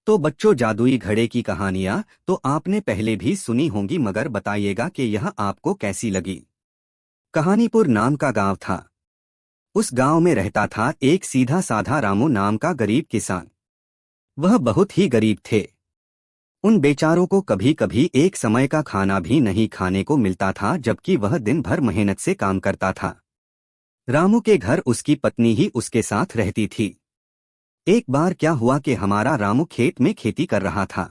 तो बच्चों, जादुई घड़े की कहानियां तो आपने पहले भी सुनी होंगी, मगर बताइएगा कि यह आपको कैसी लगी। कहानीपुर नाम का गांव था। उस गांव में रहता था एक सीधा साधा रामू नाम का गरीब किसान। वह बहुत ही गरीब थे। उन बेचारों को कभी कभी एक समय का खाना भी नहीं खाने को मिलता था, जबकि वह दिन भर मेहनत से काम करता था। रामू के घर उसकी पत्नी ही उसके साथ रहती थी। एक बार क्या हुआ कि हमारा रामू खेत में खेती कर रहा था।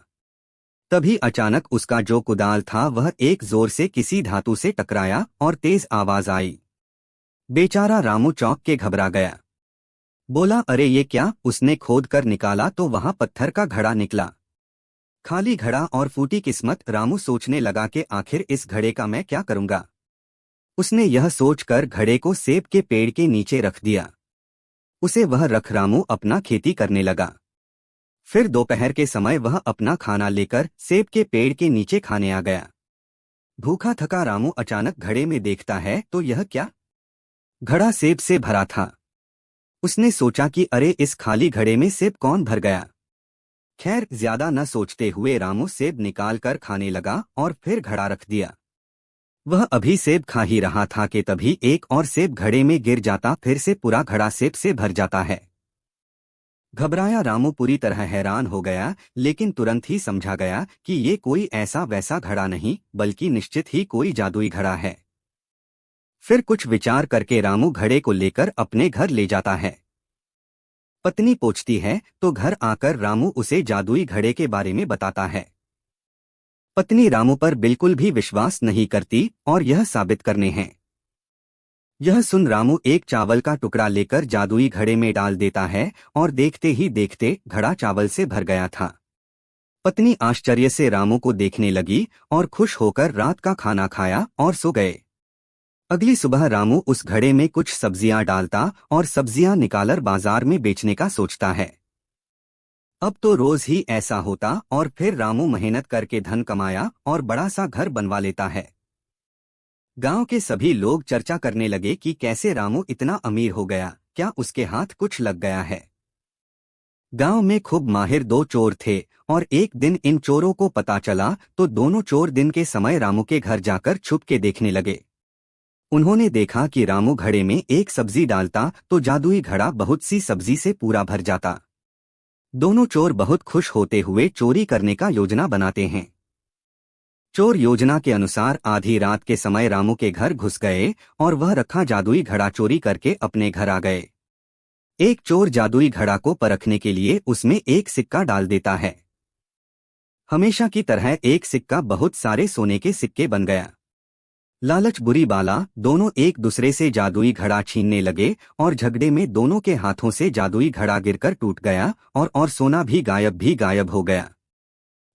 तभी अचानक उसका जो कुदाल था वह एक जोर से किसी धातु से टकराया और तेज आवाज आई। बेचारा रामू चौंक के घबरा गया। बोला, अरे ये क्या? उसने खोद कर निकाला तो वहां पत्थर का घड़ा निकला। खाली घड़ा और फूटी किस्मत। रामू सोचने लगा कि आखिर इस घड़े का मैं क्या करूंगा। उसने यह सोचकर घड़े को सेब के पेड़ के नीचे रख दिया। उसे वह रख रामू अपना खेती करने लगा। फिर दोपहर के समय वह अपना खाना लेकर सेब के पेड़ के नीचे खाने आ गया। भूखा थका रामू अचानक घड़े में देखता है तो यह क्या? घड़ा सेब से भरा था। उसने सोचा कि अरे, इस खाली घड़े में सेब कौन भर गया। खैर, ज्यादा न सोचते हुए रामू सेब निकाल कर खाने लगा और फिर घड़ा रख दिया। वह अभी सेब खा ही रहा था कि तभी एक और सेब घड़े में गिर जाता। फिर से पूरा घड़ा सेब से भर जाता है। घबराया रामू पूरी तरह हैरान हो गया, लेकिन तुरंत ही समझा गया कि ये कोई ऐसा वैसा घड़ा नहीं, बल्कि निश्चित ही कोई जादुई घड़ा है। फिर कुछ विचार करके रामू घड़े को लेकर अपने घर ले जाता है। पत्नी पूछती है तो घर आकर रामू उसे जादुई घड़े के बारे में बताता है। पत्नी रामू पर बिल्कुल भी विश्वास नहीं करती और यह साबित करने हैं। यह सुन रामू एक चावल का टुकड़ा लेकर जादुई घड़े में डाल देता है और देखते ही देखते घड़ा चावल से भर गया था। पत्नी आश्चर्य से रामू को देखने लगी और खुश होकर रात का खाना खाया और सो गए। अगली सुबह रामू उस घड़े में कुछ सब्जियां डालता और सब्जियां निकालकर बाजार में बेचने का सोचता है। अब तो रोज ही ऐसा होता और फिर रामू मेहनत करके धन कमाया और बड़ा सा घर बनवा लेता है। गांव के सभी लोग चर्चा करने लगे कि कैसे रामू इतना अमीर हो गया, क्या उसके हाथ कुछ लग गया है। गांव में खूब माहिर दो चोर थे और एक दिन इन चोरों को पता चला तो दोनों चोर दिन के समय रामू के घर जाकर छुप के देखने लगे। उन्होंने देखा कि रामू घड़े में एक सब्जी डालता तो जादुई घड़ा बहुत सी सब्जी से पूरा भर जाता। दोनों चोर बहुत खुश होते हुए चोरी करने का योजना बनाते हैं। चोर योजना के अनुसार आधी रात के समय रामू के घर घुस गए और वह रखा जादुई घड़ा चोरी करके अपने घर आ गए। एक चोर जादुई घड़ा को परखने के लिए उसमें एक सिक्का डाल देता है। हमेशा की तरह एक सिक्का बहुत सारे सोने के सिक्के बन गया। लालच बुरी बाला, दोनों एक दूसरे से जादुई घड़ा छीनने लगे और झगड़े में दोनों के हाथों से जादुई घड़ा गिरकर टूट गया और सोना भी गायब हो गया।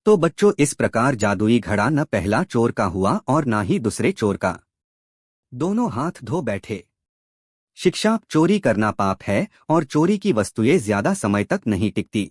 तो बच्चों, इस प्रकार जादुई घड़ा न पहला चोर का हुआ और न ही दूसरे चोर का। दोनों हाथ धो बैठे। शिक्षा: चोरी करना पाप है और चोरी की वस्तुएं ज्यादा समय तक नहीं टिकती।